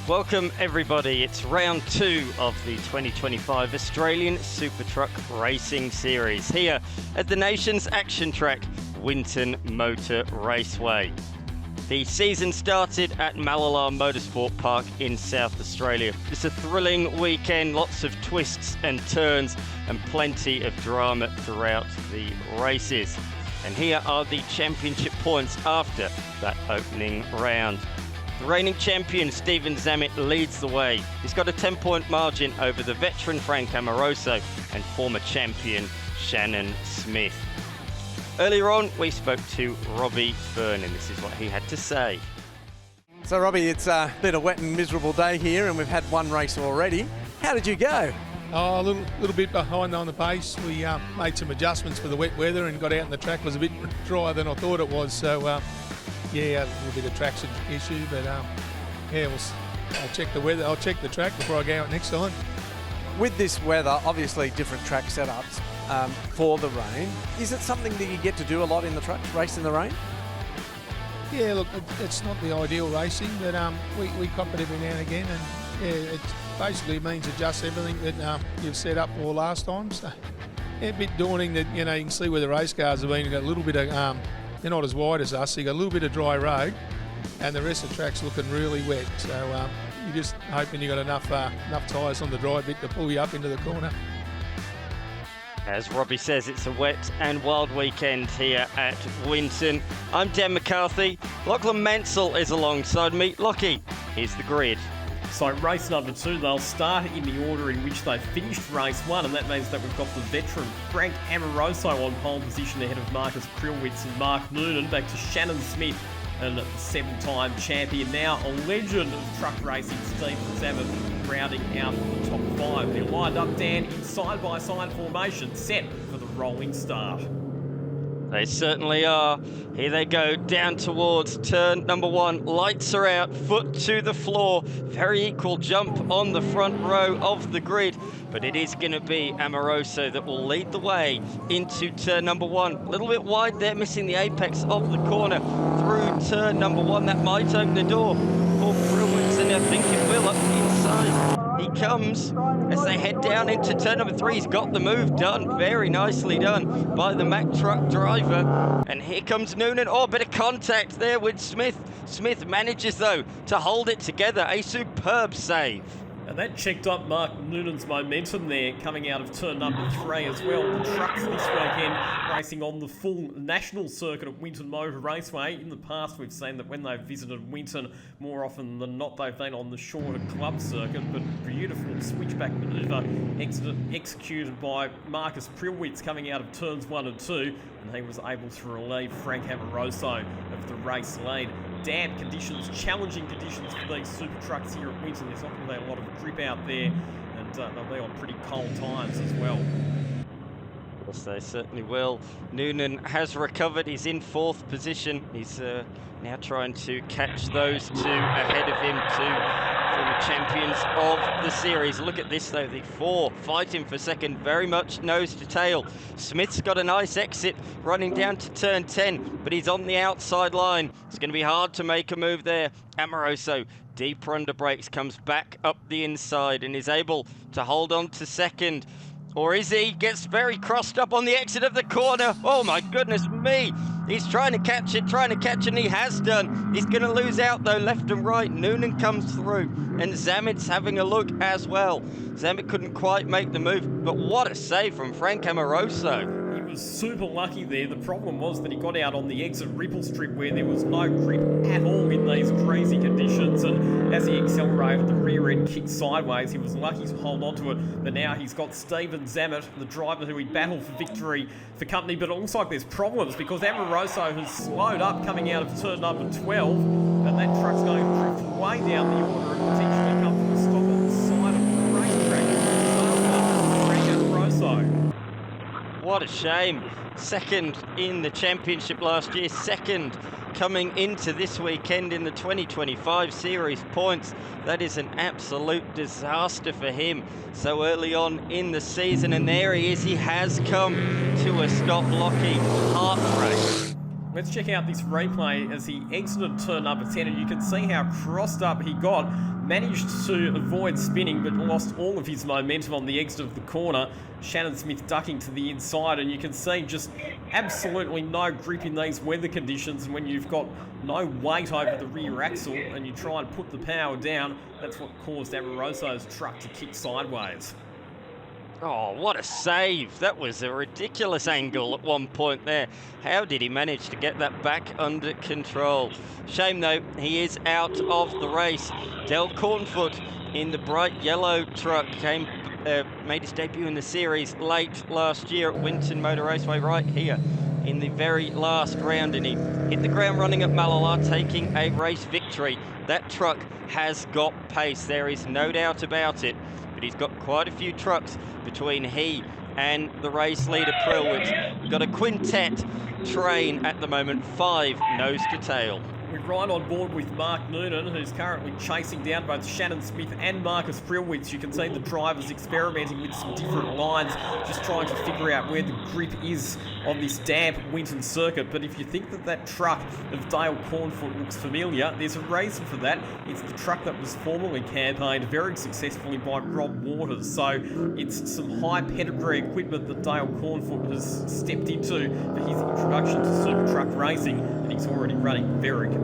Welcome everybody, it's round 2 of the 2025 Australian Super Truck Racing Series here at the nation's action track, Winton Motor Raceway. The season started at Mallala Motorsport Park in South Australia. It's a thrilling weekend, lots of twists and turns and plenty of drama throughout the races. And here are the championship points after that opening round. The reigning champion Stephen Zammit leads the way. He's got a 10-point margin over the veteran Frank Amoroso and former champion Shannon Smith. Earlier on, we spoke to Robbie Fern, and this is what he had to say. So Robbie, it's been a wet and miserable day here, and we've had one race already. How did you go? Oh, a little bit behind on the pace. We made some adjustments for the wet weather and got out, and the track was a bit drier than I thought it was. So, yeah, a little bit of traction issue, but yeah, I'll check the weather. I'll check the track before I go out next time. With this weather, obviously different track setups for the rain. Is it something that you get to do a lot in the trucks, race in the rain? Yeah, look, it's not the ideal racing, but we cop it every now and again, and yeah, it basically means adjust everything that you've set up for last time. So, yeah, a bit daunting that, you know, you can see where the race cars have been. You've got a little bit of they're not as wide as us, so you got a little bit of dry road, and the rest of the track's looking really wet. So you're just hoping you got enough tyres on the dry bit to pull you up into the corner. As Robbie says, it's a wet and wild weekend here at Winton. I'm Dan McCarthy. Lachlan Mansell is alongside me. Lockie, here's the grid. So race number 2, they'll start in the order in which they finished race 1, and that means that we've got the veteran Frank Amoroso on pole position ahead of Marcus Prilwitz and Mark Noonan, back to Shannon Smith and the 7-time champion, now a legend of truck racing, Stephen Zammit, rounding out the top 5. They're lined up, Dan, in side-by-side formation, set for the rolling start. They certainly are. Here they go, down towards turn number 1. Lights are out, foot to the floor. Very equal jump on the front row of the grid. But it is going to be Amoroso that will lead the way into turn number 1. A little bit wide there, missing the apex of the corner. Through turn number 1, that might open the door for Prilwitz, and I think it will up the inside. He comes as they head down into turn number 3. He's got the move done, very nicely done by the Mack truck driver. And here comes Noonan. Oh, a bit of contact there with Smith. Smith manages, though, to hold it together. A superb save. And that checked up Mark Noonan's momentum there, coming out of turn number 3 as well. The trucks this weekend racing on the full national circuit at Winton Motor Raceway. In the past, we've seen that when they've visited Winton, more often than not, they've been on the shorter club circuit. But beautiful switchback manoeuvre executed by Marcus Prilwitz coming out of turns 1 and 2. And he was able to relieve Frank Amoroso of the race lead. Damp conditions, challenging conditions for these super trucks here at Winton. There's not going to be a lot of grip out there, and they'll be on pretty cold times as well. Yes, they certainly will. Noonan has recovered. He's in 4th position. He's now trying to catch those 2 ahead of him, 2 former champions of the series. Look at this, though. The 4 fighting for second, very much nose to tail. Smith's got a nice exit running down to turn 10, but he's on the outside line. It's going to be hard to make a move there. Amoroso, deeper under brakes, comes back up the inside and is able to hold on to second. Or is he? Gets very crossed up on the exit of the corner. Oh my goodness me. He's trying to catch it, and he has done. He's going to lose out, though, left and right. Noonan comes through, and Zammit's having a look as well. Zammit couldn't quite make the move, but what a save from Frank Amoroso. He was super lucky there. The problem was that he got out on the exit ripple strip where there was no grip at all in these crazy conditions, and as he accelerated, the rear end kicked sideways. He was lucky to hold on to it, but now he's got Stephen Zammit, the driver who he battled for victory for company. But it looks like there's problems because Amoroso has slowed up coming out of turn number 12, and that truck's going to drift way down the order and potentially come to a stop on the side of the racetrack. So, Frank Amoroso. What a shame. Second in the championship last year, second coming into this weekend in the 2025 series points. That is an absolute disaster for him so early on in the season. And there he is. He has come to a stop, Lockie. Heartbreak. Let's check out this replay as he exited turn number 10, and you can see how crossed up he got. Managed to avoid spinning, but lost all of his momentum on the exit of the corner. Shannon Smith ducking to the inside, and you can see just absolutely no grip in these weather conditions. And when you've got no weight over the rear axle and you try and put the power down, that's what caused Amoroso's truck to kick sideways. Oh, what a save. That was a ridiculous angle at one point there. How did he manage to get that back under control? Shame, though, he is out of the race. Del Cornfoot in the bright yellow truck made his debut in the series late last year at Winton Motor Raceway, right here in the very last round, and he hit the ground running at Malala, taking a race victory. That truck has got pace, there is no doubt about it. He's got quite a few trucks between he and the race leader Prilwitz. Got a quintet train at the moment, 5 nose to tail. We're right on board with Mark Noonan, who's currently chasing down both Shannon Smith and Marcus Prilwitz. You can see the drivers experimenting with some different lines, just trying to figure out where the grip is on this damp Winton circuit. But if you think that that truck of Dale Cornfoot looks familiar, there's a reason for that. It's the truck that was formerly campaigned very successfully by Rob Waters. So it's some high pedigree equipment that Dale Cornfoot has stepped into for his introduction to super truck racing, and he's already running very competitively.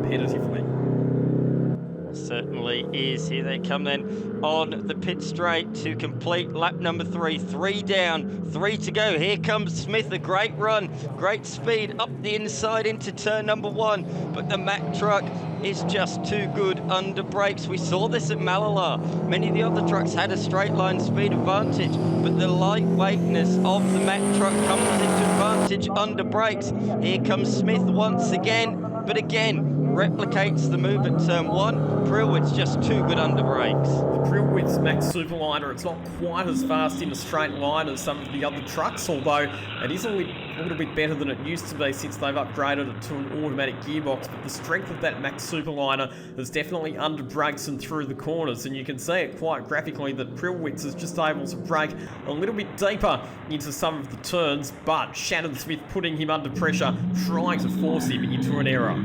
Certainly is. Here they come then on the pit straight to complete lap number 3. 3 down, 3 to go. Here comes Smith, a great run, great speed up the inside into turn number 1, but the Mack truck is just too good under brakes. We saw this at Malala. Many of the other trucks had a straight line speed advantage, but the lightweightness of the Mack truck comes into advantage under brakes. Here comes Smith once again, but again replicates the move at turn 1. Prilwitz just too good under brakes. The Prilwitz Max Superliner, it's not quite as fast in a straight line as some of the other trucks, although it is a little bit better than it used to be since they've upgraded it to an automatic gearbox. But the strength of that Max Superliner is definitely under brakes and through the corners, and you can see it quite graphically that Prilwitz is just able to brake a little bit deeper into some of the turns, but Shannon Smith putting him under pressure, trying to force him into an error.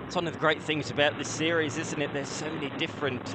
It's one of the great things about this series, isn't it? There's so many different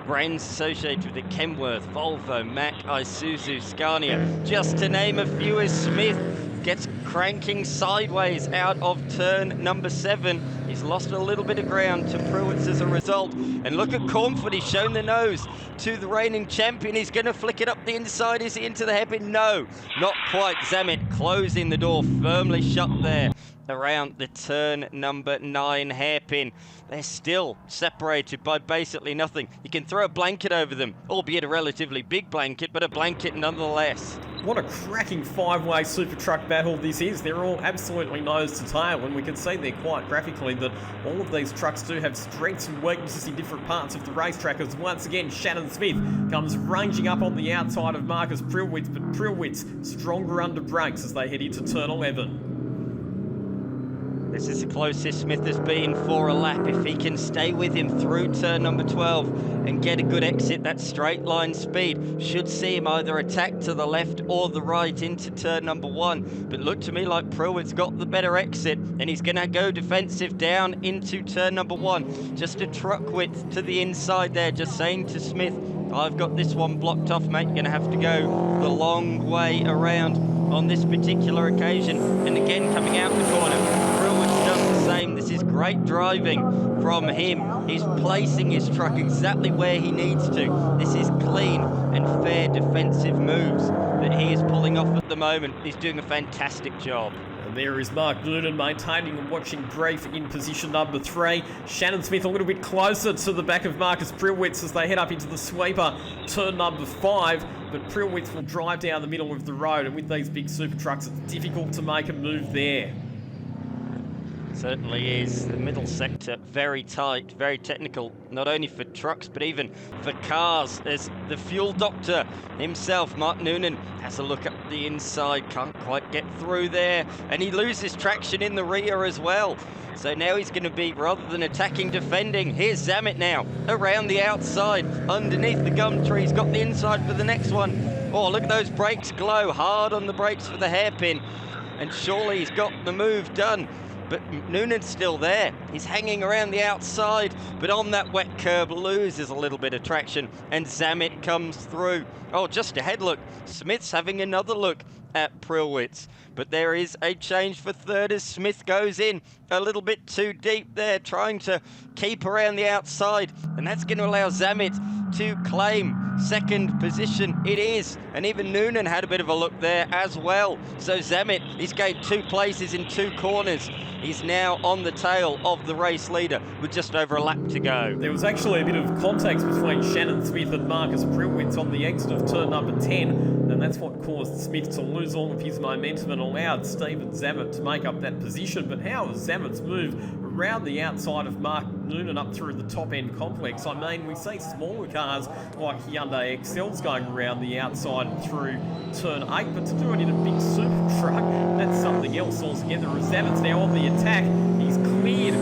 brands associated with it. Kenworth, Volvo, Mack, Isuzu, Scania, just to name a few, as Smith gets cranking sideways out of turn number 7. He's lost a little bit of ground to Prilwitz as a result. And look at Cornfoot, he's shown the nose to the reigning champion. He's going to flick it up the inside. Is he into the hairpin? No, not quite. Zamet closing the door, firmly shut there around the turn number 9 hairpin. They're still separated by basically nothing. You can throw a blanket over them, albeit a relatively big blanket, but a blanket nonetheless. What a cracking 5-way super truck battle this is. They're all absolutely nose to tail, and we can see there quite graphically that all of these trucks do have strengths and weaknesses in different parts of the racetrack, as once again Shannon Smith comes ranging up on the outside of Marcus Prilwitz, but Prilwitz stronger under brakes as they head into turn 11. This is the closest Smith has been for a lap. If he can stay with him through turn number 12 and get a good exit, that straight line speed should see him either attack to the left or the right into turn number 1. But look to me like Prilwitz got the better exit, and he's going to go defensive down into turn number 1. Just a truck width to the inside there, just saying to Smith, I've got this one blocked off, mate. You're going to have to go the long way around on this particular occasion. And again, coming out the corner, Prilwitz does the same. This is great driving from him. He's placing his truck exactly where he needs to. This is clean and fair defensive moves that he is pulling off at the moment. He's doing a fantastic job. There is Mark Noonan maintaining and watching brief in position number 3. Shannon Smith a little bit closer to the back of Marcus Prilwitz as they head up into the sweeper, turn number 5. But Prilwitz will drive down the middle of the road, and with these big super trucks, it's difficult to make a move there. Certainly is. The middle sector very tight, very technical, not only for trucks but even for cars, as the fuel doctor himself, Mark Noonan, has a look up the inside, can't quite get through there, and he loses traction in the rear as well. So now he's going to be, rather than attacking, defending. Here's Zamet now, around the outside, underneath the gum tree. He's got the inside for the next one. Oh, look at those brakes glow, hard on the brakes for the hairpin, and surely he's got the move done. but Noonan's still there. He's hanging around the outside, but on that wet curb loses a little bit of traction, and Zammit comes through. Oh, just ahead, look. Smith's having another look at Prilwitz, but there is a change for third as Smith goes in a little bit too deep there, trying to keep around the outside, and that's going to allow Zammit to claim second position. It is, and even Noonan had a bit of a look there as well. So Zammit, he's gained 2 places in 2 corners. He's now on the tail of the race leader with just over a lap to go. There was actually a bit of contact between Shannon Smith and Marcus Prilwitz on the exit of turn number 10, and that's what caused Smith to lose all of his momentum and allowed Stephen Zammit to make up that position. But how has Zammit's move around the outside of Mark Noonan up through the top end complex? I mean, we see smaller cars like Hyundai XLs going around the outside through turn 8, but to do it in a big super truck, that's something else altogether. As Zammit's now on the attack, he's cleared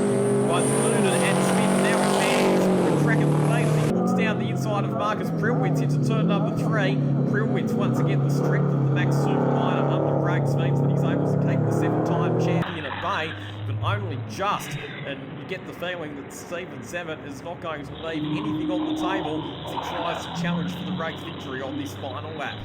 both Noonan and Smith. Now he stands a crack at the plate as he looks down the inside of Marcus Prilwitz into turn number 3. Prilwitz, once again, the strength of the Max Superliner under brakes means that he's able to keep the 7-time champion at bay, but only just. And you get the feeling that Stephen Zammit is not going to leave anything on the table as he tries to challenge for the race victory on this final lap.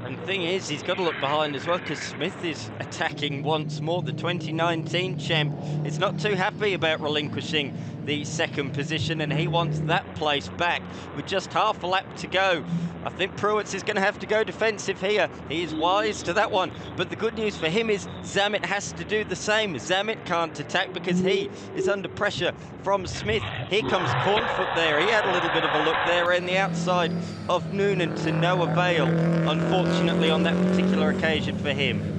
And the thing is, he's got to look behind as well, because Smith is attacking once more. The 2019 champ is not too happy about relinquishing the second position, and he wants that place back with just half a lap to go. I think Pruitt is going to have to go defensive here. He is wise to that one, but the good news for him is Zammit has to do the same. Zammit can't attack because he is under pressure from Smith. Here comes Cornfoot there. He had a little bit of a look there around the outside of Noonan to no avail, unfortunately, on that particular occasion for him.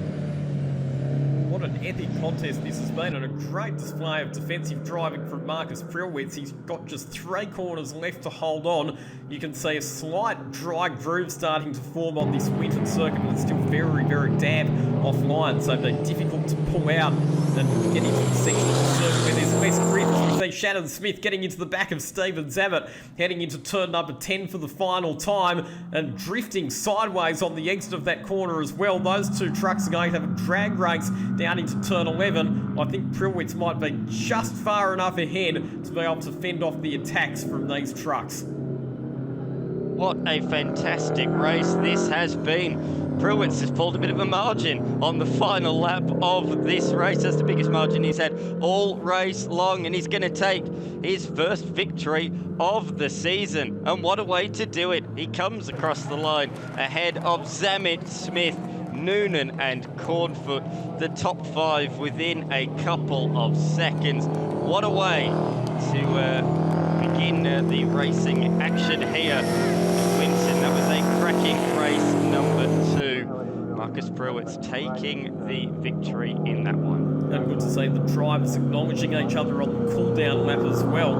What an epic contest this has been, and a great display of defensive driving from Marcus Prilwitz. He's got just 3 corners left to hold on. You can see a slight dry groove starting to form on this Winton circuit, but it's still very, very damp offline, so they're difficult to pull out and get into the section of the circuit where there's less grip. You see Shannon Smith getting into the back of Stephen Zammit, heading into turn number 10 for the final time, and drifting sideways on the exit of that corner as well. Those 2 trucks are going to have a drag race down into turn 11. I think Prilwitz might be just far enough ahead to be able to fend off the attacks from these trucks. What a fantastic race this has been. Prilwitz has pulled a bit of a margin on the final lap of this race. That's the biggest margin he's had all race long, and he's going to take his first victory of the season. And what a way to do it. He comes across the line ahead of Zammit, Smith, Noonan and Cornfoot, the top 5 within a couple of seconds. What a way to begin the racing action here at Winton. That was a cracking race number 2. Marcus Pruitt's taking the victory in that one. And good to see the drivers acknowledging each other on the cool-down lap as well.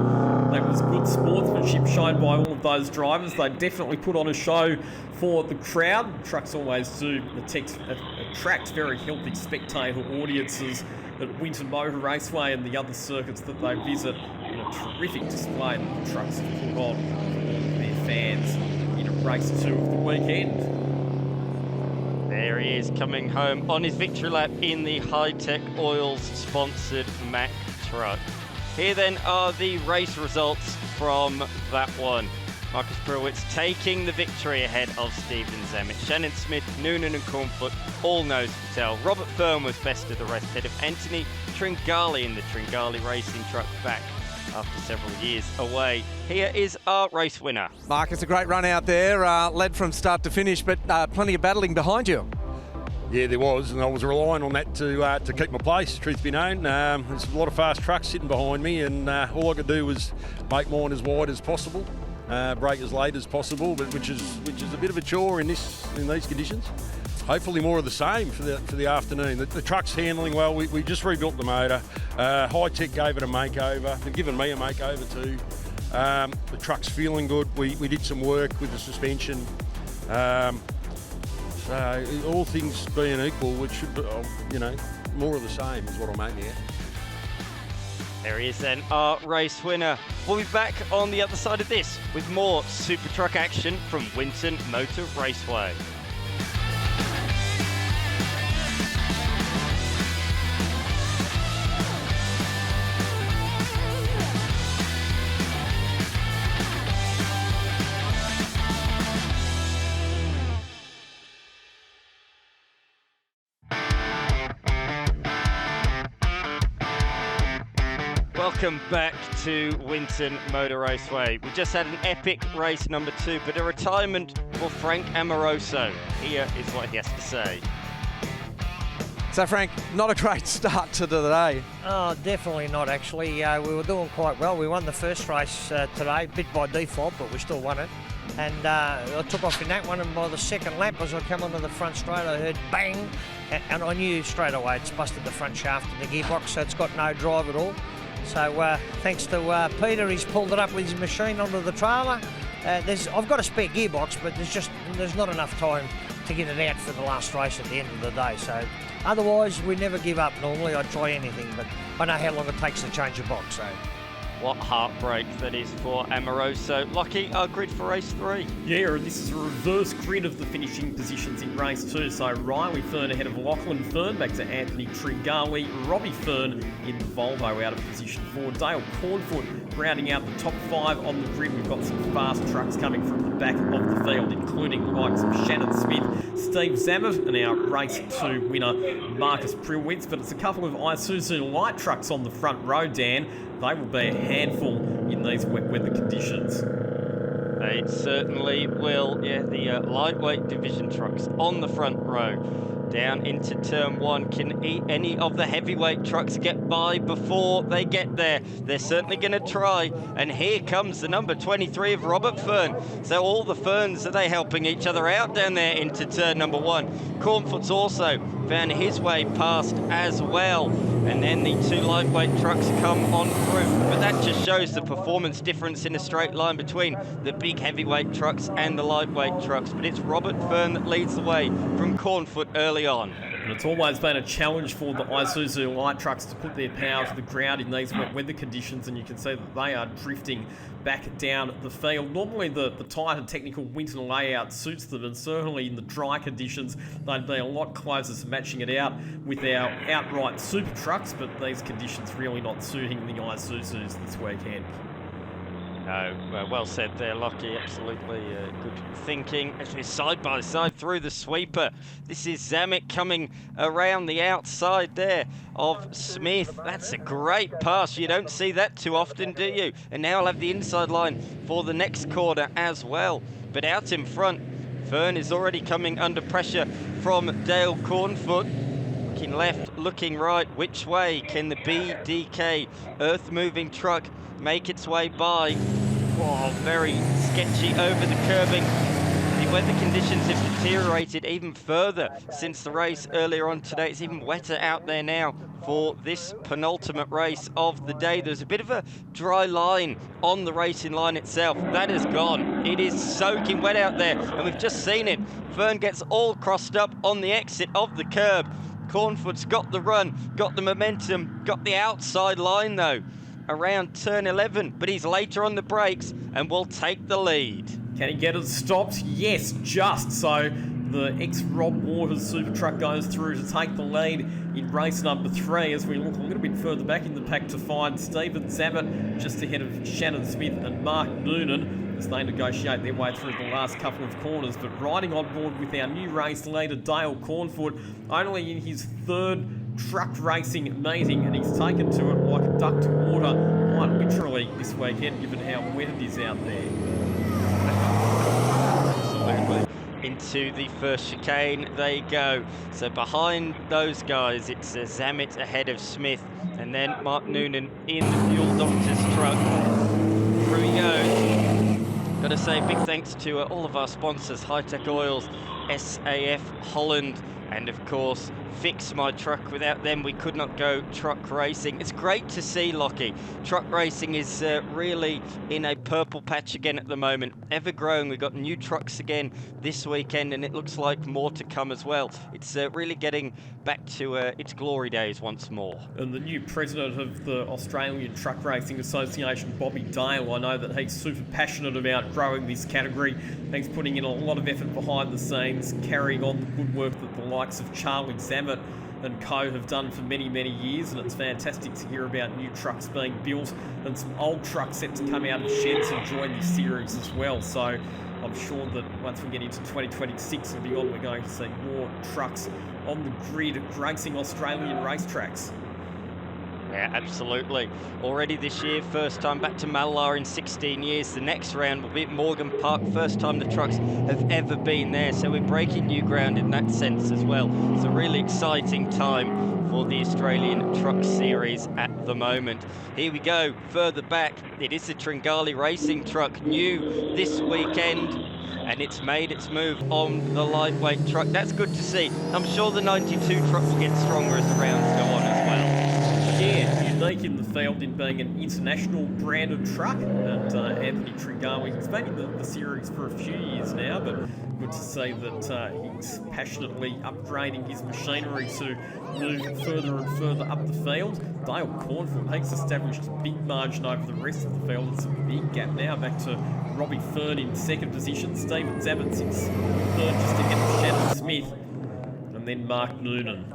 That was good sportsmanship shown by all of those drivers. They definitely put on a show for the crowd. Trucks always do. Attract very healthy spectator audiences at Winton Motor Raceway and the other circuits that they visit. And a terrific display that the trucks have put on for all of their fans in race 2 of the weekend. There he is, coming home on his victory lap in the Hi-Tec Oils sponsored Mack truck. Here then are the race results from that one. Marcus Prilwitz taking the victory ahead of Stephen Zammit. Shannon Smith, Noonan and Cornfoot all nose to tail. Robert Fern was best of the rest, ahead of Anthony Tringali in the Tringali racing truck back after several years away. Here is our race winner. Marcus, a great run out there, led from start to finish, but plenty of battling behind you. Yeah, there was, and I was relying on that to keep my place, truth be known. There's a lot of fast trucks sitting behind me, and all I could do was make mine as wide as possible, brake as late as possible, but which is a bit of a chore in these conditions. Hopefully more of the same for the afternoon. The truck's handling well. We just rebuilt the motor. Hi-Tec gave it a makeover. They've given me a makeover too. The truck's feeling good. We did some work with the suspension. So all things being equal, which should be, more of the same is what I'm aiming at. There he is then, our race winner. We'll be back on the other side of this with more Super Truck action from Winton Motor Raceway. Welcome back to Winton Motor Raceway. We just had an epic race number 2, but a retirement for Frank Amoroso. Here is what he has to say. So Frank, not a great start to the day. Oh, definitely not actually. We were doing quite well. We won the first race today, bit by default, but we still won it. And I took off in that one, and by the second lap, as I come onto the front straight, I heard bang, and I knew straight away it's busted the front shaft of the gearbox, so it's got no drive at all. So thanks to Peter, he's pulled it up with his machine onto the trailer. I've got a spare gearbox, but there's not enough time to get it out for the last race at the end of the day. So otherwise, we never give up. Normally, I'd try anything, but I know how long it takes to change a box. So. What heartbreak that is for Amoroso. Lucky, our grid for race 3. Yeah, and this is a reverse grid of the finishing positions in race 2. So Riley Fern ahead of Lachlan Fern, back to Anthony Tringali. Robbie Fern in the Volvo out of position 4. Dale Cornfoot rounding out the top 5 on the grid. We've got some fast trucks coming from the back of the field, including the likes of Shannons Smith, Steve Zammit, and our race 2 winner, Marcus Prilwitz. But it's a couple of Isuzu light trucks on the front row, Dan. They will be a handful in these wet weather conditions. They certainly will. Yeah, the lightweight division trucks on the front row. Down into turn 1. Can any of the heavyweight trucks get by before they get there? They're certainly going to try. And here comes the number 23 of Robert Fern. So all the Ferns, are they helping each other out down there into turn number 1? Cornfoot's also found his way past as well. And then the 2 lightweight trucks come on through. But that just shows the performance difference in a straight line between the big heavyweight trucks and the lightweight trucks. But it's Robert Fern that leads the way from Cornfoot early on. And it's always been a challenge for the Isuzu light trucks to put their power to the ground in these wet weather conditions, and you can see that they are drifting back down the field. Normally the tight and technical Winton layout suits them, and certainly in the dry conditions they'd be a lot closer to matching it out with our outright super trucks, but these conditions really not suiting the Isuzus this weekend. No, well said there, Lockie. Absolutely good thinking. As we're side by side through the sweeper. This is Zammit coming around the outside there of Smith. That's a great pass. You don't see that too often, do you? And now I'll have the inside line for the next corner as well. But out in front, Fern is already coming under pressure from Dale Cornfoot. Looking left, looking right. Which way can the BDK earth-moving truck make its way by? Oh, very sketchy over the curbing. The weather conditions have deteriorated even further since the race earlier on today. It's even wetter out there now for this penultimate race of the day. There's a bit of a dry line on the racing line itself. That is gone. It is soaking wet out there, and we've just seen it. Fern gets all crossed up on the exit of the curb. Cornfoot's got the run, got the momentum, got the outside line though, around turn 11, but he's later on the brakes and will take the lead. Can he get it stopped? Yes, just so. The ex-Rob Waters super truck goes through to take the lead in race number 3 as we look a little bit further back in the pack to find Stephen Zammit just ahead of Shannon Smith and Mark Noonan as they negotiate their way through the last couple of corners. But riding on board with our new race leader, Dale Cornfoot, only in his 3rd truck racing meeting, and he's taken to it like a duck to water, quite literally this weekend, given how wet it is out there. Absolutely. Into the first chicane they go. So behind those guys, it's Zammit ahead of Smith, and then Mark Noonan in the Fuel Doctor's truck. Through he goes. Got to say big thanks to all of our sponsors, Hi-Tec Oils, SAF Holland, and of course Fix My Truck. Without them we could not go truck racing. It's great to see, Lockie. Truck racing is really in a purple patch again at the moment, ever growing. We've got new trucks again this weekend, and it looks like more to come as well. It's really getting back to its glory days once more. And the new president of the Australian Truck Racing Association, Bobby Dale, I know that he's super passionate about growing this category. He's putting in a lot of effort behind the scenes, carrying on the good work that the likes of Charlie Zammit and co have done for many, many years, and it's fantastic to hear about new trucks being built and some old trucks set to come out of sheds and join this series as well. So I'm sure that once we get into 2026 and beyond, we're going to see more trucks on the grid racing Australian racetracks. Yeah, absolutely. Already this year, first time back to Malalar in 16 years. The next round will be at Morgan Park, first time the trucks have ever been there. So we're breaking new ground in that sense as well. It's a really exciting time for the Australian Truck Series at the moment. Here we go, further back. It is the Tringali Racing truck, new this weekend, and it's made its move on the lightweight truck. That's good to see. I'm sure the 92 truck will get stronger as the rounds go on as well. Yeah, unique in the field in being an international branded truck. And Anthony Tringali, he's been in the series for a few years now, but good to see that he's passionately upgrading his machinery to move further and further up the field. Dale Cornfield, he's established a big margin over the rest of the field. It's a big gap now, back to Robbie Fern in second position, Stephen Zammits in third, just ahead of Shannon Smith, and then Mark Noonan.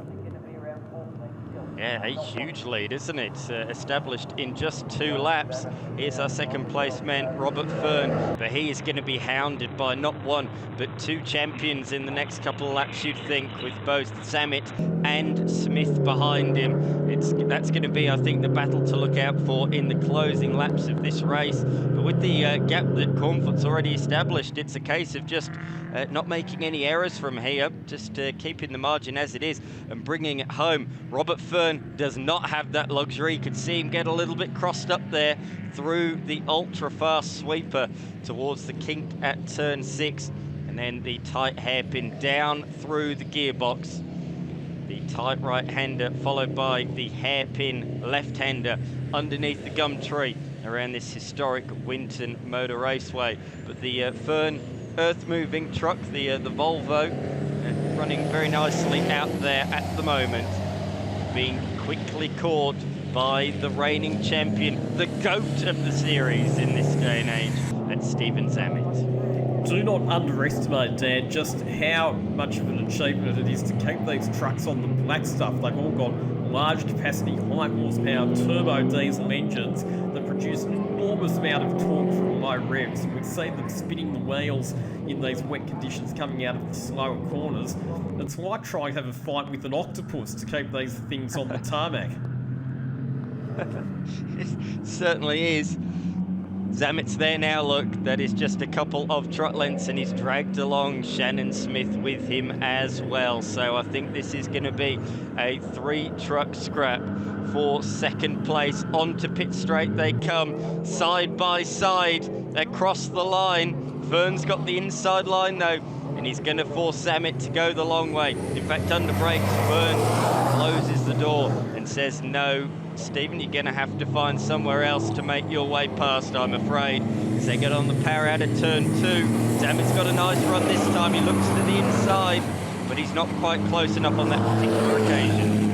Yeah, a huge lead, isn't it? Established in just 2 laps. Here's our second place man, Robert Fern, but he is going to be hounded by not 1, but 2 champions in the next couple of laps, you'd think, with both Zammit and Smith behind him. That's going to be, I think, the battle to look out for in the closing laps of this race. But with the gap that Cornfield's already established, it's a case of just not making any errors from here, just keeping the margin as it is and bringing it home. Robert Fern does not have that luxury. You could see him get a little bit crossed up there through the ultra-fast sweeper towards the kink at turn 6, and then the tight hairpin down through the gearbox. The tight right-hander followed by the hairpin left-hander underneath the gum tree around this historic Winton Motor Raceway. But the Fern earth-moving truck, the Volvo, running very nicely out there at the moment, being quickly caught by the reigning champion, the GOAT of the series in this day and age, that's Stephen Zammit. Do not underestimate, Dan, just how much of an achievement it is to keep these trucks on the black stuff. They've all got large capacity, high horsepower, turbo diesel engines that produce an enormous amount of torque from low revs. We see them spinning the wheels in these wet conditions coming out of the slower corners. It's like trying to have a fight with an octopus to keep these things on the tarmac. It certainly is. Zammit's there now, look, that is just a couple of trot lengths, and he's dragged along Shannon Smith with him as well. So I think this is going to be a 3-truck scrap for second place. Onto pit straight they come, side by side, across the line. Fern's got the inside line though, and he's going to force Zammit to go the long way. In fact, under brakes, Fern closes the door and says, no, Stephen, you're going to have to find somewhere else to make your way past, I'm afraid. As they get on the power out of turn 2. Zammit's got a nice run this time. He looks to the inside, but he's not quite close enough on that particular occasion.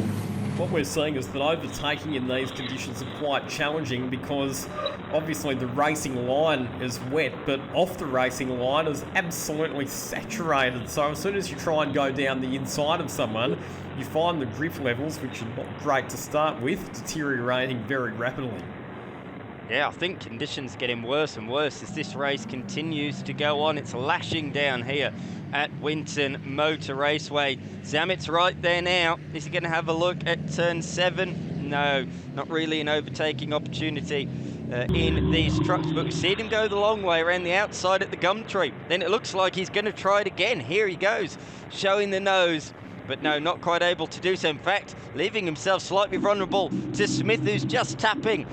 What we're seeing is that overtaking in these conditions are quite challenging because obviously the racing line is wet, but off the racing line is absolutely saturated. So as soon as you try and go down the inside of someone, you find the grip levels, which are not great to start with, deteriorating very rapidly. Yeah, I think conditions getting worse and worse as this race continues to go on. It's lashing down here at Winton Motor Raceway. Zammit's right there now. Is he going to have a look at turn 7? No, not really an overtaking opportunity in these trucks, but we've seen him go the long way around the outside at the gum tree. Then it looks like he's going to try it again. Here he goes, showing the nose. But no, not quite able to do so. In fact, leaving himself slightly vulnerable to Smith, who's just tapping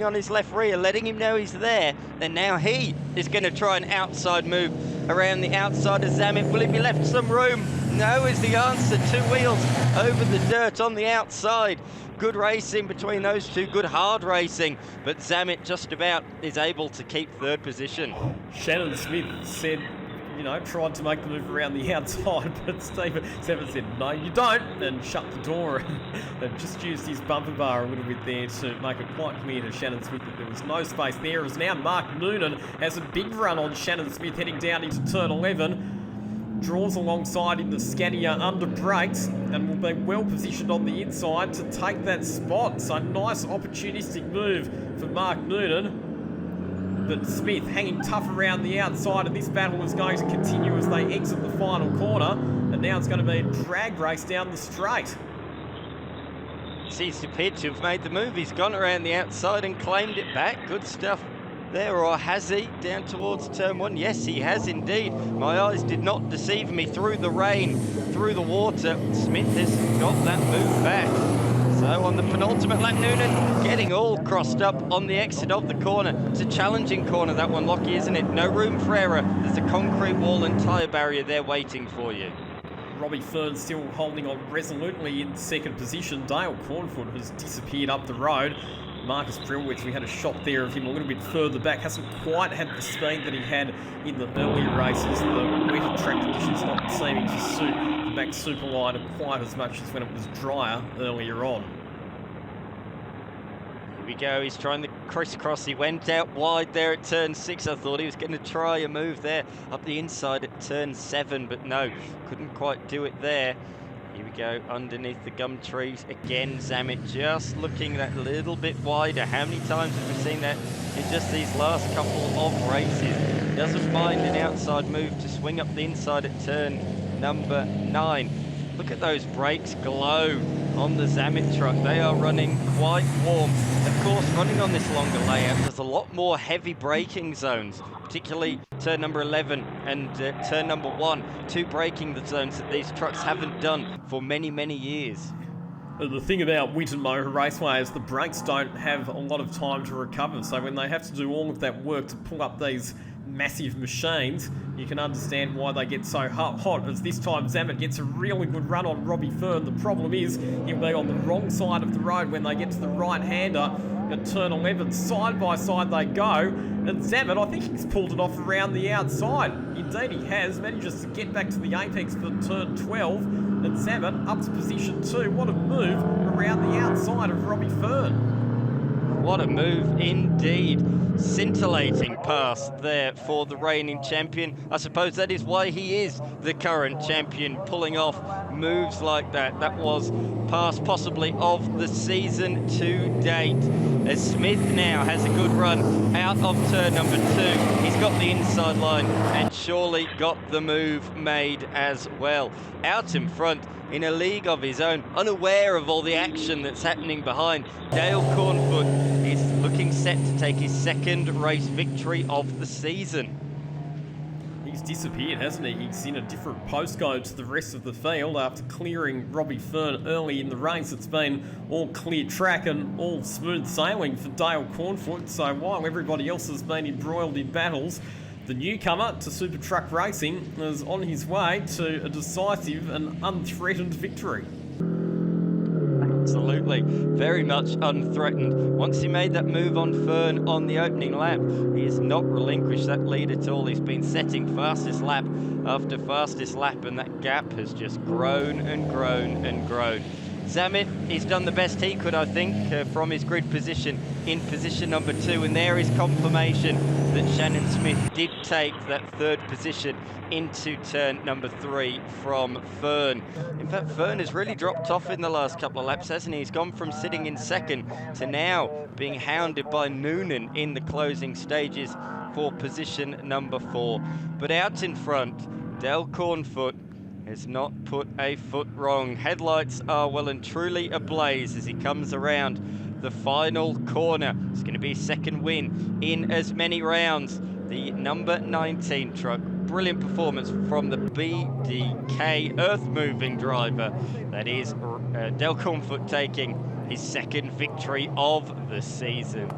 on his left rear, letting him know he's there. And now he is going to try an outside move around the outside of Zammit. Will he be left some room? No is the answer. 2 wheels over the dirt on the outside. Good racing between those two, good hard racing. But Zammit just about is able to keep 3rd position. Shannon Smith said, tried to make the move around the outside, but Stephen Zammit said, no, you don't, and shut the door and just used his bumper bar a little bit there to make it quite clear to Shannon Smith that there was no space there. As now Mark Noonan has a big run on Shannon Smith heading down into turn 11, draws alongside in the Scania under brakes and will be well positioned on the inside to take that spot. So nice opportunistic move for Mark Noonan. But Smith hanging tough around the outside, and this battle is going to continue as they exit the final corner, and now it's going to be a drag race down the straight. Seems to appear to have made the move. He's gone around the outside and claimed it back. Good stuff there, or has he? Down towards turn 1. Yes, he has indeed. My eyes did not deceive me. Through the rain, through the water, Smith has got that move back. So on the penultimate lap, Noonan getting all crossed up on the exit of the corner. It's a challenging corner, that one, Lockie, isn't it? No room for error. There's a concrete wall and tyre barrier there waiting for you. Robbie Fern still holding on resolutely in second position. Dale Cornfoot has disappeared up the road. Marcus Brillwich, we had a shot there of him a little bit further back. Hasn't quite had the speed that he had in the earlier races. The wetter track conditions not seeming to suit the Max Superliner quite as much as when it was drier earlier on. Here we go, he's trying the crisscross. He went out wide there at turn 6. I thought he was going to try a move there up the inside at turn 7, but no, couldn't quite do it there. Here we go, underneath the gum trees again. Zammit just looking that little bit wider. How many times have we seen that in just these last couple of races? Doesn't mind an outside move to swing up the inside at turn number 9. Look at those brakes glow on the Zammit truck. They are running quite warm. Of course, running on this longer layout, there's a lot more heavy braking zones, particularly turn number 11 and turn number 1. 2 braking zones that these trucks haven't done for many, many years. The thing about Winton Motor Raceway is the brakes don't have a lot of time to recover. So when they have to do all of that work to pull up these massive machines, you can understand why they get so hot. As this time Zammit gets a really good run on Robbie Fern. The problem is he'll be on the wrong side of the road when they get to the right-hander at turn 11. Side by side they go, and Zammit, I think he's pulled it off around the outside. Indeed he has, manages to get back to the apex for turn 12, and Zammit up to position 2. What a move around the outside of Robbie Fern. What a move indeed. Scintillating pass there for the reigning champion. I suppose that is why he is the current champion, pulling off moves like that. That was pass possibly of the season to date. As Smith now has a good run out of turn number 2. He's got the inside line and surely got the move made as well. Out in front in a league of his own, unaware of all the action that's happening behind. Dale Cornfoot is looking set to take his second race victory of the season. He's disappeared, hasn't he? He's in a different postcode to the rest of the field after clearing Robbie Fern early in the race. It's been all clear track and all smooth sailing for Dale Cornfoot. So while everybody else has been embroiled in battles, the newcomer to Super Truck Racing is on his way to a decisive and unthreatened victory. Absolutely, very much unthreatened. Once he made that move on Fern on the opening lap, he has not relinquished that lead at all. He's been setting fastest lap after fastest lap, and that gap has just grown and grown and grown. Zammit, he's done the best he could, I think, from his grid position in position number 2, and there is confirmation that Shannon Smith did take that 3rd position into turn number 3 from Fern. In fact, Fern has really dropped off in the last couple of laps, hasn't he? He's gone from sitting in 2nd to now being hounded by Noonan in the closing stages for position number 4. But out in front, Dale Cornfoot has not put a foot wrong. Headlights are well and truly ablaze as he comes around the final corner. It's going to be a second win in as many rounds. The number 19 truck. Brilliant performance from the BDK earth-moving driver. That is Dale Cornfoot taking his 2nd victory of the season.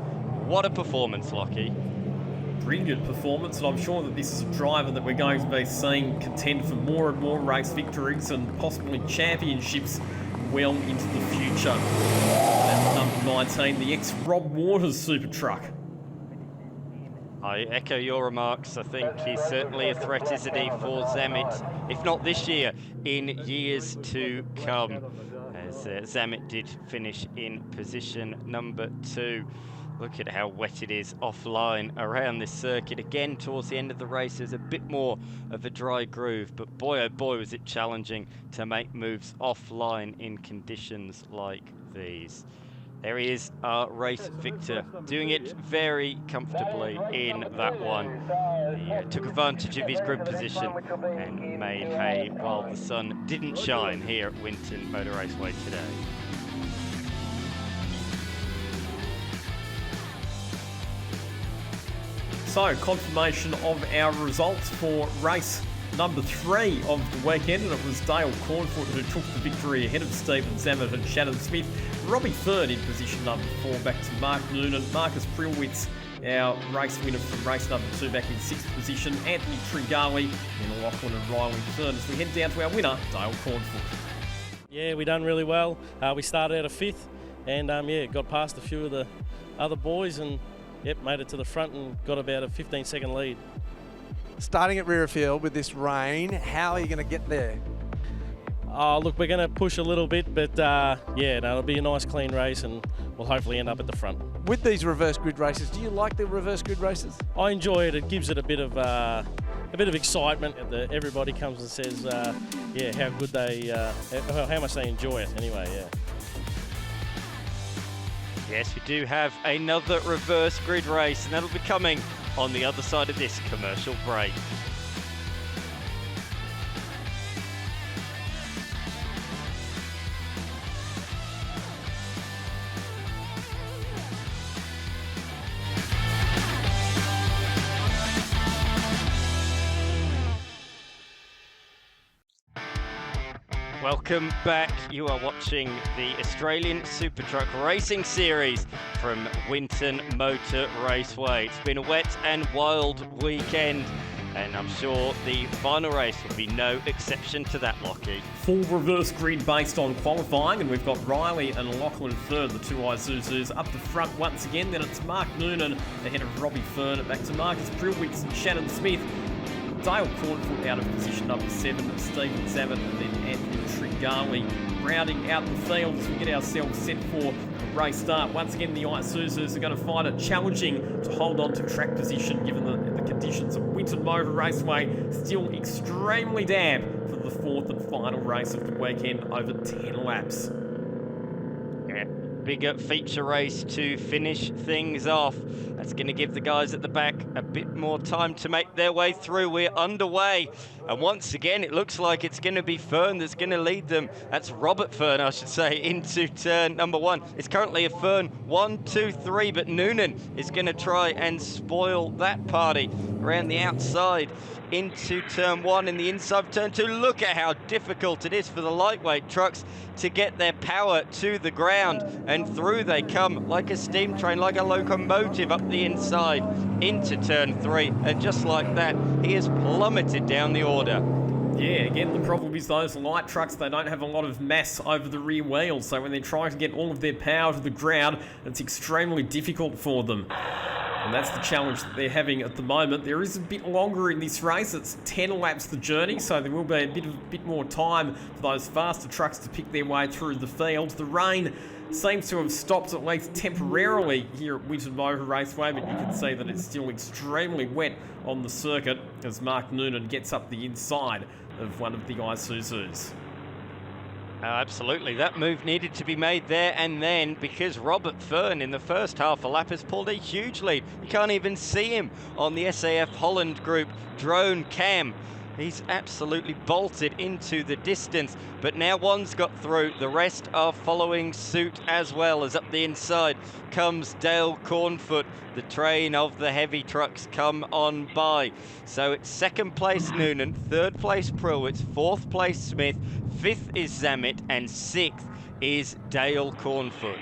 What a performance, Lockie. Brilliant performance, and I'm sure that this is a driver that we're going to be seeing contend for more and more race victories and possibly championships well into the future. That's number 19, the ex-Rob Waters Super Truck. I echo your remarks. I think he's certainly a threat, isn't he, for Zammit, if not this year, in years to come. As Zammit did finish in position number 2. Look at how wet it is offline around this circuit. Again, towards the end of the race, there's a bit more of a dry groove, but boy, oh boy, was it challenging to make moves offline in conditions like these. There he is, our race victor, doing it very comfortably in that one. He took advantage of his grid position and made hay while the sun didn't shine here at Winton Motor Raceway today. So, confirmation of our results for race number 3 of the weekend, and it was Dale Cornfoot who took the victory ahead of Stephen Zammit and Shannon Smith. Robbie Fern in position number 4, back to Mark Noonan. Marcus Prilwitz, our race winner from race number 2, back in 6th position. Anthony Tringali and Lachlan and Riley Fern as we head down to our winner, Dale Cornfoot. Yeah, we done really well. We started out of 5th and got past a few of the other boys and made it to the front and got about a 15-second lead. Starting at rear field with this rain, how are you going to get there? Oh, look, we're going to push a little bit, but it'll be a nice clean race and we'll hopefully end up at the front. With these reverse grid races, do you like the reverse grid races? I enjoy it. It gives it a bit of excitement. Everybody comes and says, how good they, how much they enjoy it. Anyway, yeah. Yes, we do have another reverse grid race, and that'll be coming on the other side of this commercial break. Welcome back. You are watching the Australian Super Truck Racing Series from Winton Motor Raceway. It's been a wet and wild weekend, and I'm sure the final race will be no exception to that, Lockie. Full reverse grid based on qualifying, and we've got Riley and Lachlan Fern, the two Isuzus, up the front once again. Then it's Mark Noonan ahead of Robbie Fern, back to Marcus Prilwitz and Shannon Smith. Dale Cornfoot out of position number 7, Stephen Zammit and then Anthony Tringali rounding out the field as we get ourselves set for a race start. Once again, the Isuzus are going to find it challenging to hold on to track position given the conditions of Winton Motor Raceway. Still extremely damp for the 4th and final race of the weekend, over 10 laps. Yeah, bigger feature race to finish things off. That's going to give the guys at the back a bit more time to make their way through. We're underway, and once again it looks like it's going to be Fern that's going to lead them. That's Robert Fern, I should say, into turn number 1. It's currently a Fern 1, 2, 3, but Noonan is going to try and spoil that party around the outside into turn 1 in the inside of turn 2. Look at how difficult it is for the lightweight trucks to get their power to the ground, and through they come like a steam train, like a locomotive up the inside into turn 3, and just like that he has plummeted down the order. Yeah, again, the problem is those light trucks, they don't have a lot of mass over the rear wheels, so when they're trying to get all of their power to the ground, it's extremely difficult for them. And that's the challenge that they're having at the moment. There is a bit longer in this race. It's 10 laps the journey, so there will be a bit more time for those faster trucks to pick their way through the field. The rain seems to have stopped at least temporarily here at Winton Motor Raceway, but you can see that it's still extremely wet on the circuit as Mark Noonan gets up the inside of one of the Isuzus. Absolutely, that move needed to be made there and then, because Robert Fern in the first half a lap has pulled a huge lead. You can't even see him on the SAF Holland Group drone cam. He's absolutely bolted into the distance, but now one's got through. The rest are following suit as well, as up the inside comes Dale Cornfoot. The train of the heavy trucks come on by. So it's 2nd place Noonan, 3rd place Prilwitz, 4th place Smith, 5th is Zammit, and 6th is Dale Cornfoot.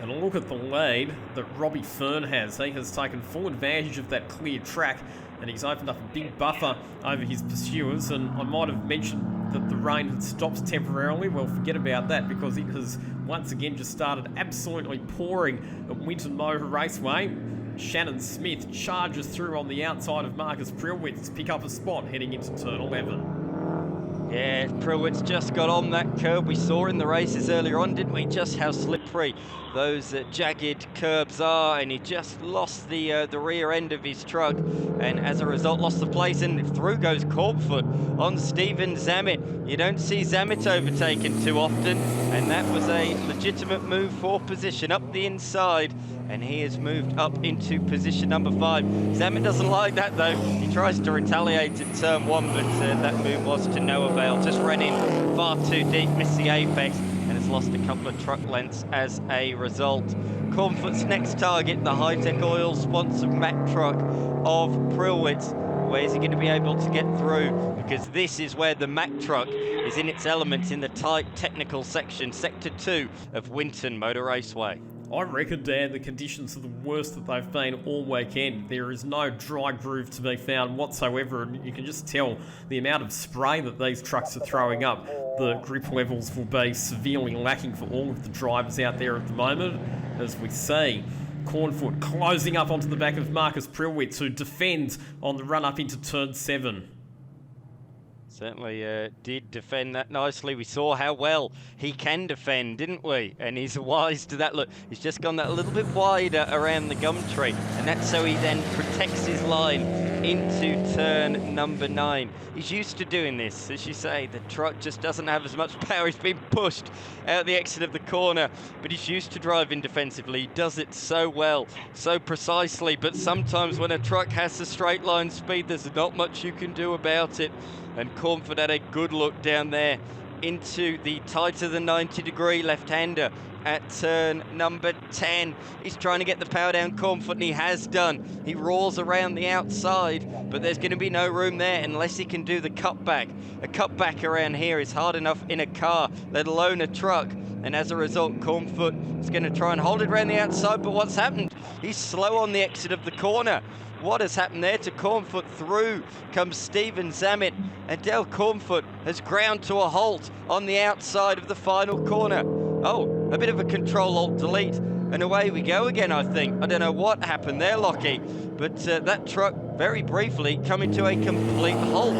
And look at the lead that Robbie Fern has. He has taken full advantage of that clear track, and he's opened up a big buffer over his pursuers. And I might have mentioned that the rain had stopped temporarily. Well, forget about that, because it has once again just started absolutely pouring at Winton Motor Raceway. Shannon Smith charges through on the outside of Marcus Prilwitz to pick up a spot heading into turn 11. Yeah, Prilwitz just got on that curb. We saw in the races earlier on, didn't we, just how slippery those jagged curbs are, and he just lost the rear end of his truck, and as a result lost the place, and through goes Cornfoot on Stephen Zammit. You don't see Zammit overtaken too often, and that was a legitimate move for position up the inside, and he has moved up into position number 5. Zammit doesn't like that though. He tries to retaliate in turn 1, but that move was to no avail. Just ran in far too deep, missed the apex, and has lost a couple of truck lengths as a result. Cornfoot's next target, the Hi-Tec oil sponsored Mack truck of Prilwitz. Where's he going to be able to get through? Because this is where the Mack truck is in its element in the tight technical section, Sector 2 of Winton Motor Raceway. I reckon, Dan, the conditions are the worst that they've been all weekend. There is no dry groove to be found whatsoever, and you can just tell the amount of spray that these trucks are throwing up. The grip levels will be severely lacking for all of the drivers out there at the moment, as we see Cornfoot closing up onto the back of Marcus Prilwitz, who defends on the run up into turn 7. Certainly did defend that nicely. We saw how well he can defend, didn't we? And he's wise to that. Look, he's just gone that a little bit wider around the gum tree, and that's so he then protects his line into turn number 9. He's used to doing this. As you say, the truck just doesn't have as much power. He's been pushed out the exit of the corner, but he's used to driving defensively. He does it so well, so precisely, but sometimes when a truck has the straight line speed, there's not much you can do about it. And Cornfoot had a good look down there into the tighter than 90-degree left-hander at turn number 10. He's trying to get the power down Cornfoot, and he has done. He roars around the outside, but there's going to be no room there unless he can do the cutback. A cutback around here is hard enough in a car, let alone a truck. And as a result, Cornfoot is going to try and hold it around the outside, but what's happened? He's slow on the exit of the corner. What has happened there to Cornfoot? Through comes Stephen Zammit, and Dale Cornfoot has ground to a halt on the outside of the final corner. Oh, a bit of a Control-Alt-Delete, and away we go again, I think. I don't know what happened there, Lockie, but that truck very briefly coming to a complete halt.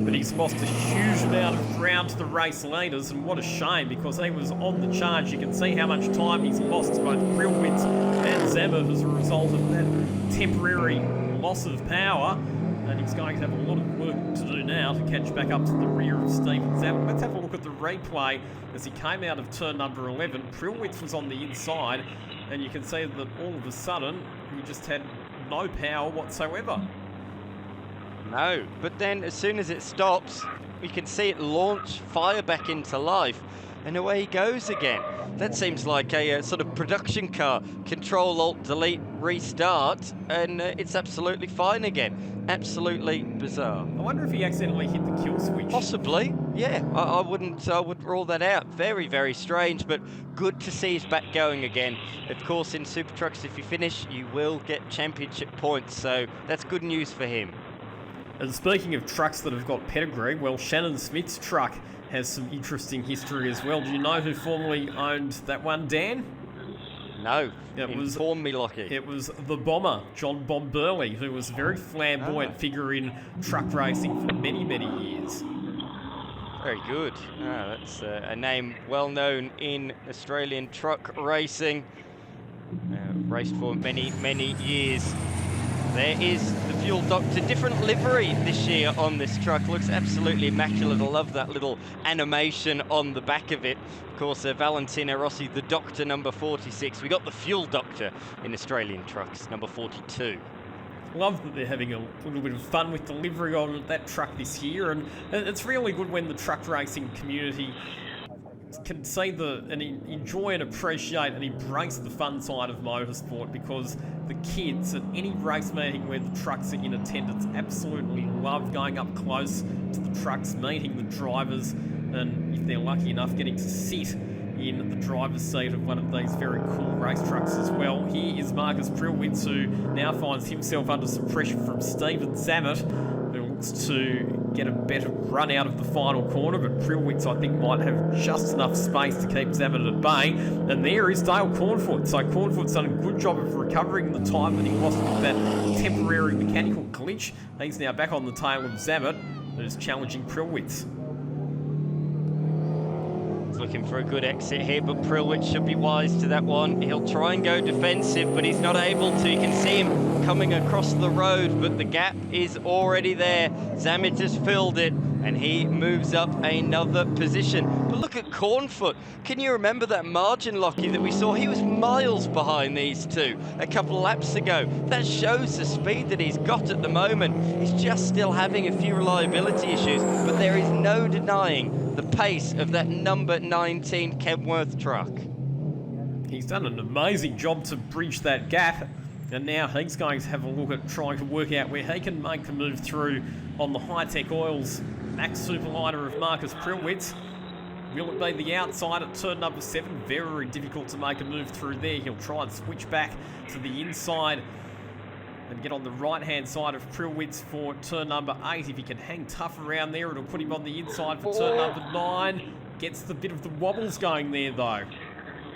But he's lost a huge amount of ground to the race leaders, and what a shame, because he was on the charge. You can see how much time he's lost to both Prilwitz and Zammit as a result of that temporary loss of power, and he's going to have a lot of work to do now to catch back up to the rear of Stephen Zammit. Let's have a look at the replay as he came out of turn number 11. Prilwitz was on the inside, and you can see that all of a sudden he just had no power whatsoever. No, but then as soon as it stops, we can see it launch fire back into life, and away he goes again. That seems like a sort of production car. Control-Alt-Delete, restart, and it's absolutely fine again. Absolutely bizarre. I wonder if he accidentally hit the kill switch. Possibly, yeah. I wouldn't rule that out. Very, very strange, but good to see he's back going again. Of course, in Super Trucks, if you finish, you will get championship points, so that's good news for him. And speaking of trucks that have got pedigree, well, Shannon Smith's truck has some interesting history as well. Do you know who formerly owned that one, Dan? No. Inform me, Lockie. It was the Bomber, John Bob Burley, who was a very flamboyant figure in truck racing for many, many years. Very good. That's a name well known in Australian truck racing. Raced for many, many years. There is the Fuel Doctor, different livery this year on this truck. Looks absolutely immaculate. I love that little animation on the back of it. Of course, Valentino Rossi, the Doctor, number 46. We got the Fuel Doctor in Australian trucks, number 42. Love that they're having a little bit of fun with the livery on that truck this year, and it's really good when the truck racing community can see and enjoy and appreciate and embrace the fun side of motorsport, because the kids at any race meeting where the trucks are in attendance absolutely love going up close to the trucks, meeting the drivers, and if they're lucky enough, getting to sit in the driver's seat of one of these very cool race trucks as well. Here is Marcus Prilwitz, who now finds himself under some pressure from Stephen Zammit, who looks to get a better run out of the final corner, but Prilwitz, I think, might have just enough space to keep Zammit at bay. And there is Dale Cornfoot. So Cornfoot's done a good job of recovering the time that he lost with that temporary mechanical glitch. He's now back on the tail of Zammit, that is challenging Prilwitz. Looking for a good exit here, but Prilwitz should be wise to that one. He'll try and go defensive, but he's not able to. You can see him coming across the road, but the gap is already there. Zammit has filled it, and he moves up another position. But look at Cornfoot. Can you remember that margin, Lockie, that we saw? He was miles behind these two a couple of laps ago. That shows the speed that he's got at the moment. He's just still having a few reliability issues, but there is no denying the pace of that number 19 Kenworth truck. He's done an amazing job to bridge that gap, and now he's going to have a look at trying to work out where he can make the move through on the Hi-Tec Oils Max Superliner of Marcus Prilwitz. Will it be the outside at turn number 7? Very difficult to make a move through there. He'll try and switch back to the inside and get on the right-hand side of Prilwitz for turn number 8. If he can hang tough around there, it'll put him on the inside for turn number 9. Gets the bit of the wobbles going there, though.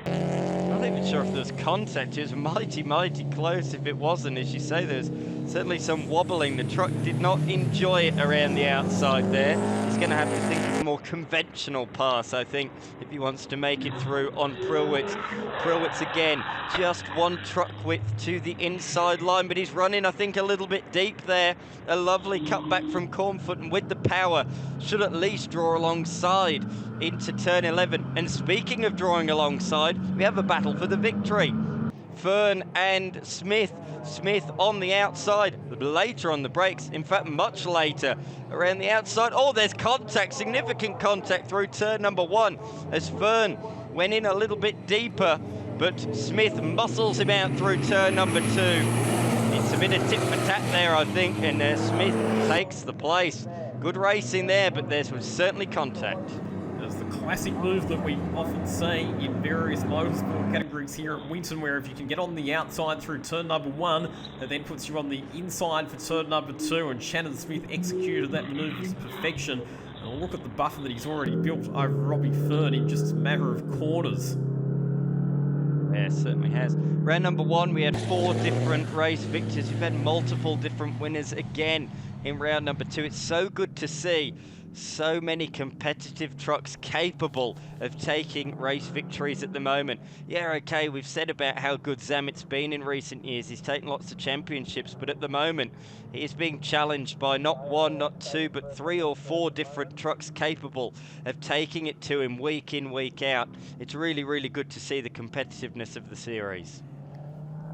I'm not even sure if there's contact. It was mighty close if it wasn't. As you say, there's certainly some wobbling. The truck did not enjoy it around the outside there. He's going to have to think of a more conventional pass, I think, if he wants to make it through on Prilwitz. Prilwitz again, just one truck width to the inside line, but he's running, I think, a little bit deep there. A lovely cutback from Cornfoot, and with the power, should at least draw alongside into turn 11. And speaking of drawing alongside, we have a battle for the victory. Fern and Smith. Smith on the outside, later on the brakes, in fact much later around the outside. Oh, there's contact, significant contact through turn number 1 as Fern went in a little bit deeper, but Smith muscles him out through turn number 2. It's a bit of tit for tat there, I think, and Smith takes the place. Good racing there, but there was certainly contact. It's the classic move that we often see in various motorsport categories here at Winton, where if you can get on the outside through turn number 1, it then puts you on the inside for turn number 2, and Shannon Smith executed that manoeuvre to perfection. And look at the buffer that he's already built over Robbie Fern in just a matter of quarters. Yeah, it certainly has. Round number 1, we had 4 different race victors. We've had multiple different winners again in round number 2. It's so good to see so many competitive trucks capable of taking race victories at the moment. Yeah, okay, we've said about how good Zamet's been in recent years. He's taken lots of championships, but at the moment he is being challenged by not 1, not 2, but 3 or 4 different trucks capable of taking it to him week in, week out. It's really good to see the competitiveness of the series.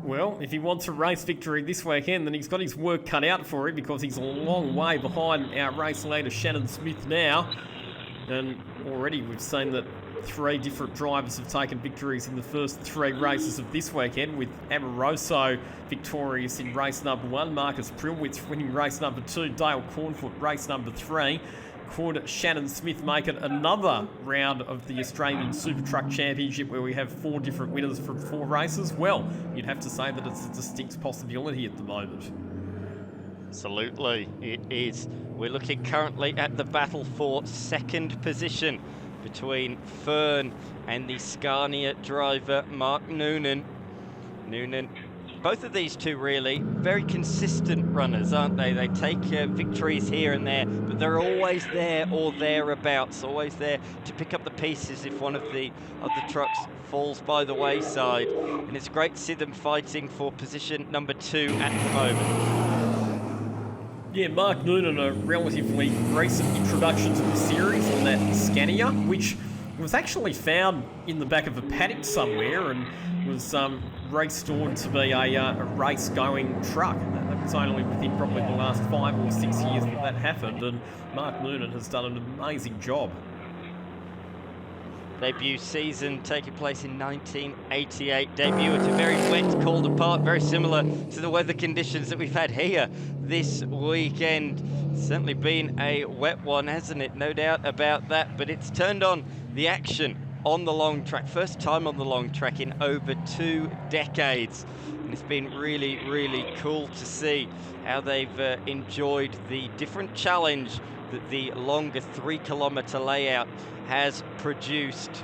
Well, if he wants a race victory this weekend, then he's got his work cut out for him, because he's a long way behind our race leader Shannon Smith now. And already we've seen that 3 different drivers have taken victories in the first 3 races of this weekend, with Amoroso victorious in race number 1, Marcus Prilwitz winning race number 2, Dale Cornfoot race number 3. Could Shannon Smith make it another round of the Australian Super Truck Championship, where we have 4 different winners from 4 races? Well, you'd have to say that it's a distinct possibility at the moment. Absolutely, it is. We're looking currently at the battle for 2nd position between Fern and the Scania driver Mark Noonan. Both of these two really very consistent runners, aren't they? They take victories here and there, but they're always there or thereabouts, always there to pick up the pieces if one of the trucks falls by the wayside. And it's great to see them fighting for position number 2 at the moment. Yeah, Mark Noonan, a relatively recent introduction to the series on that Scania, which was actually found in the back of a paddock somewhere and was restored to be a race-going truck. That was only within probably the last 5 or 6 years that happened, and Mark Noonan has done an amazing job. Debut season taking place in 1988. Debut at a very wet Calder Park, very similar to the weather conditions that we've had here this weekend. Certainly been a wet one, hasn't it? No doubt about that, but it's turned on the action on the long track. First time on the long track in over 2 decades. And it's been really cool to see how they've enjoyed the different challenge that the longer 3-kilometre layout has produced.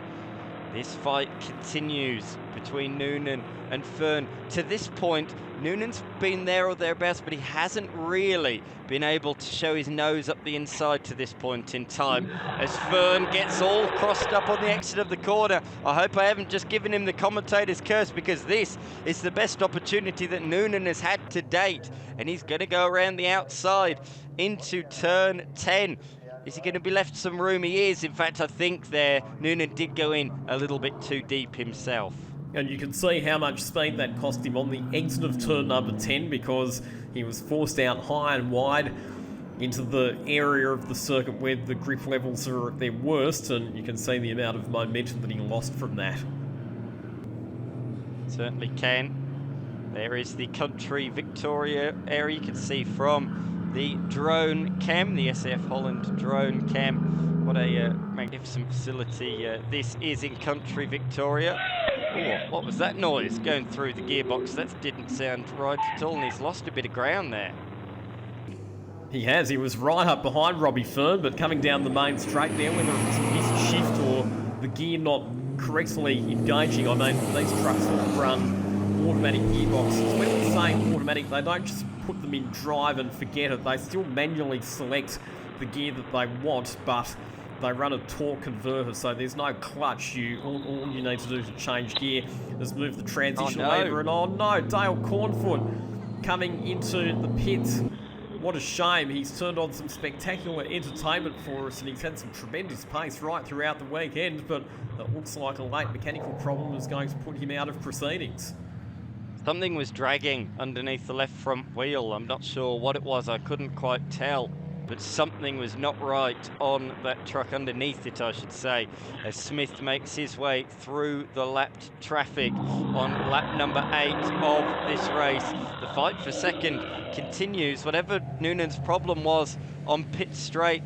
This fight continues between Noonan and Fern. To this point, Noonan's been there or thereabouts, but he hasn't really been able to show his nose up the inside to this point in time. As Fern gets all crossed up on the exit of the corner, I hope I haven't just given him the commentator's curse, because this is the best opportunity that Noonan has had to date. And he's going to go around the outside into turn 10. Is he going to be left some room? He is. In fact, I think there, Noonan did go in a little bit too deep himself. And you can see how much speed that cost him on the exit of turn number 10, because he was forced out high and wide into the area of the circuit where the grip levels are at their worst, and you can see the amount of momentum that he lost from that. Certainly can. There is the Country Victoria area you can see from the drone cam, the SF Holland drone cam. What a magnificent facility this is in Country Victoria. Oh, what was that noise going through the gearbox? That didn't sound right at all, and he's lost a bit of ground there. He has. He was right up behind Robbie Fern, but coming down the main straight there, whether it was a missed shift or the gear not correctly engaging. I mean, these trucks all run automatic gearboxes. When we say automatic, they don't just put them in drive and forget it. They still manually select the gear that they want, but they run a torque converter, so there's no clutch. All you need to do to change gear is move the transition lever, and oh no, Dale Cornfoot coming into the pits. What a shame. He's turned on some spectacular entertainment for us, and he's had some tremendous pace right throughout the weekend, but it looks like a late mechanical problem is going to put him out of proceedings. Something was dragging underneath the left front wheel. I'm not sure what it was. I couldn't quite tell, but something was not right on that truck, underneath it, I should say, as Smith makes his way through the lapped traffic on lap number 8 of this race. The fight for second continues. Whatever Noonan's problem was on pit straight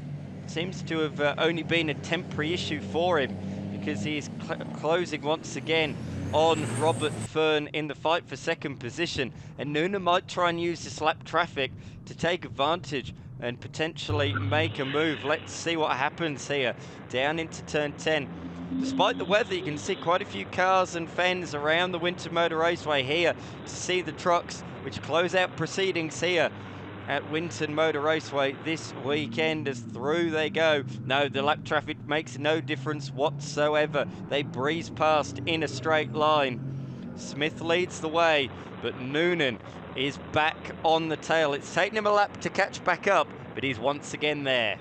seems to have only been a temporary issue for him, because he's closing once again on Robert Fern in the fight for second position, and Noonan might try and use this lap traffic to take advantage and potentially make a move. Let's see what happens here down into turn 10. Despite the weather, you can see quite a few cars and fans around the Winton Motor Raceway here to see the trucks which close out proceedings here at Winton Motor Raceway this weekend, as through they go. No, the lap traffic makes no difference whatsoever. They breeze past in a straight line. Smith leads the way, but Noonan is back on the tail. It's taken him a lap to catch back up, but he's once again there.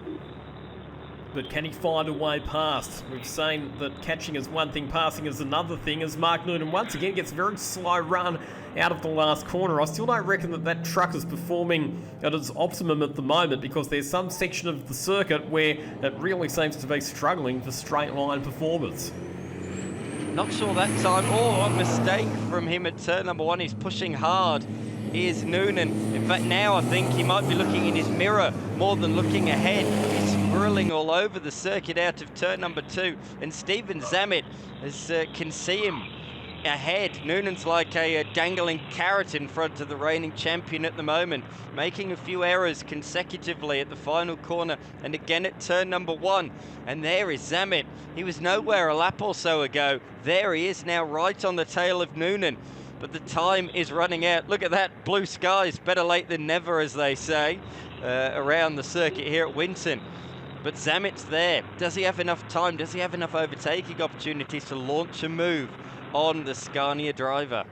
But can he find a way past? We've seen that catching is one thing, passing is another thing, as Mark Noonan once again gets a very slow run out of the last corner. I still don't reckon that truck is performing at its optimum at the moment, because there's some section of the circuit where it really seems to be struggling for straight line performance. Not sure that time. Oh, a mistake from him at turn number 1. He's pushing hard. Here's Noonan. In fact, now I think he might be looking in his mirror more than looking ahead. He's swirling all over the circuit out of turn number 2. And Stephen Zammit can see him ahead. Noonan's like a dangling carrot in front of the reigning champion at the moment, making a few errors consecutively at the final corner and again at turn number 1. And there is Zammit. He was nowhere a lap or so ago. There he is now, right on the tail of Noonan. But the time is running out. Look at that, blue skies, better late than never, as they say, around the circuit here at Winton. But Zammit's there. Does he have enough time? Does he have enough overtaking opportunities to launch a move on the Scania driver?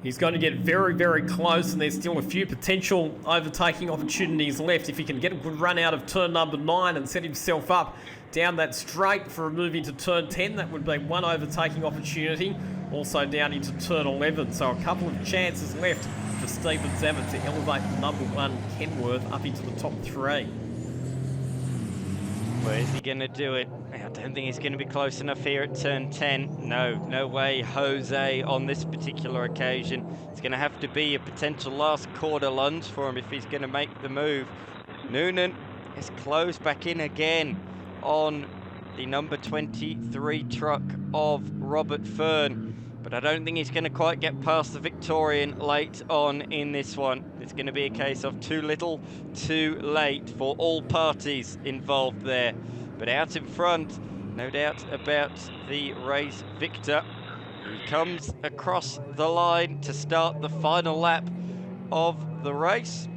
He's going to get very, very close, and there's still a few potential overtaking opportunities left. If he can get a good run out of turn number 9 and set himself up down that straight for a move into turn 10, that would be one overtaking opportunity. Also down into turn 11, so a couple of chances left for Stephen Zammit to elevate the number 1 Kenworth up into the top 3. Where's he going to do it? I don't think he's going to be close enough here at turn 10. No way, Jose, on this particular occasion. It's going to have to be a potential last quarter lunge for him if he's going to make the move. Noonan is closed back in again on the number 23 truck of Robert Fern. But I don't think he's going to quite get past the Victorian late on in this one. It's going to be a case of too little, too late for all parties involved there. But out in front, no doubt about the race victor. He comes across the line to start the final lap of the race.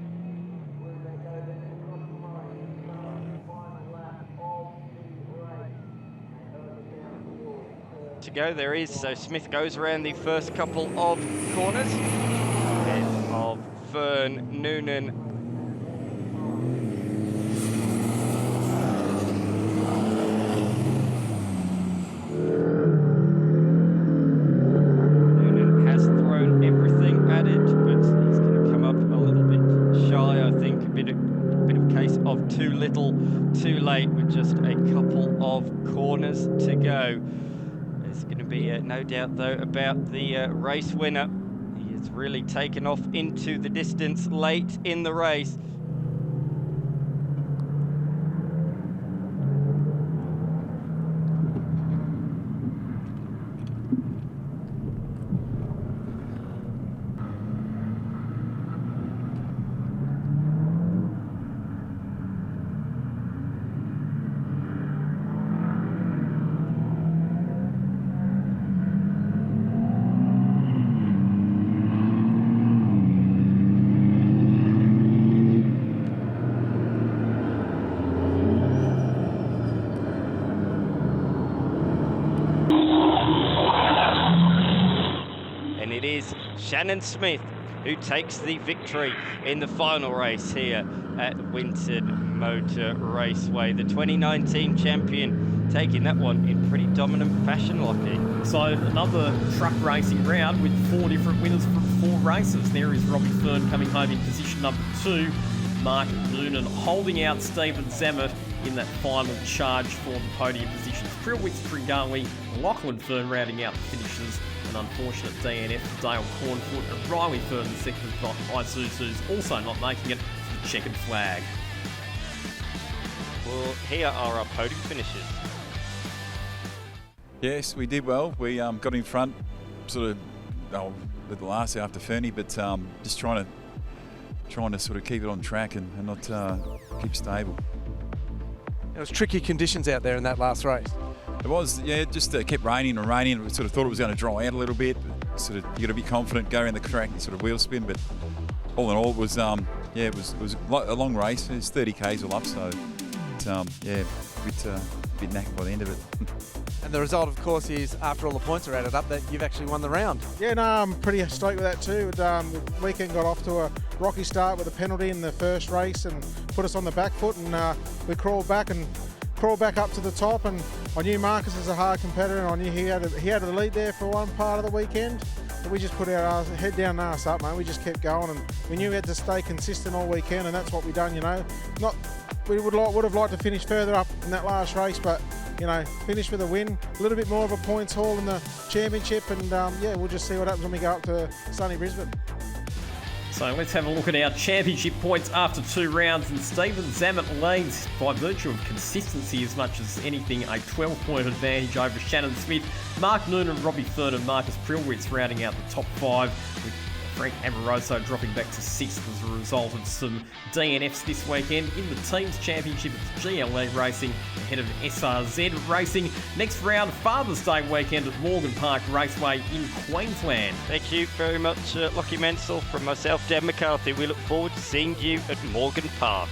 To go there is, so Smith goes around the first couple of corners ahead of Fern, Noonan. Noonan has thrown everything at it, but he's going to come up a little bit shy, I think. A bit of case of too little, too late, with just a couple of corners to go. There's going to be no doubt, though, about the race winner. He has really taken off into the distance late in the race. It is Shannon Smith who takes the victory in the final race here at Winton Motor Raceway. The 2019 champion taking that one in pretty dominant fashion, Lockie. So another truck racing round with 4 different winners from 4 races. There is Robbie Fern coming home in position number 2. Mark Noonan holding out Stephen Zammit in that final charge for the podium positions. Prilwitz, Tringali, Lachlan Fern rounding out the finishes. An unfortunate DNF for Dale Cornfoot and Riley Fern, the second of Isuzu's, also not making it to the checkered flag. Well, here are our podium finishes. Yes, we did well. We got in front, sort of, with the last after Fernie, but just trying to sort of keep it on track and not keep stable. It was tricky conditions out there in that last race. It was, yeah, it just kept raining and raining. We sort of thought it was going to dry out a little bit. Sort of, you got to be confident, go around the track and sort of wheel spin. But all in all, it was, it was a long race. It was 30 k's all up, so yeah, a bit knackered by the end of it. And the result, of course, is after all the points are added up, that you've actually won the round. Yeah, no, I'm pretty stoked with that too. The weekend got off to a rocky start with a penalty in the first race and put us on the back foot, and we crawled back up to the top. And I knew Marcus is a hard competitor, and I knew he had the lead there for one part of the weekend. But we just put our head down and ass up, mate. We just kept going, and we knew we had to stay consistent all weekend, and that's what we done. You know, we would have liked to finish further up in that last race, but you know, finish with a win, a little bit more of a points haul in the championship, and yeah, we'll just see what happens when we go up to sunny Brisbane. So let's have a look at our championship points after 2 rounds, and Stephen Zammit leads by virtue of consistency as much as anything, a 12-point advantage over Shannon Smith, Mark Noonan, Robbie Fern and Marcus Prilwitz rounding out the top 5, with Frank Amoroso dropping back to 6th as a result of some DNFs this weekend. In the teams championship, it's GLE Racing ahead of SRZ Racing. Next round, Father's Day weekend at Morgan Park Raceway in Queensland. Thank you very much, Lockie Mansell. From myself, Dan McCarthy, we look forward to seeing you at Morgan Park.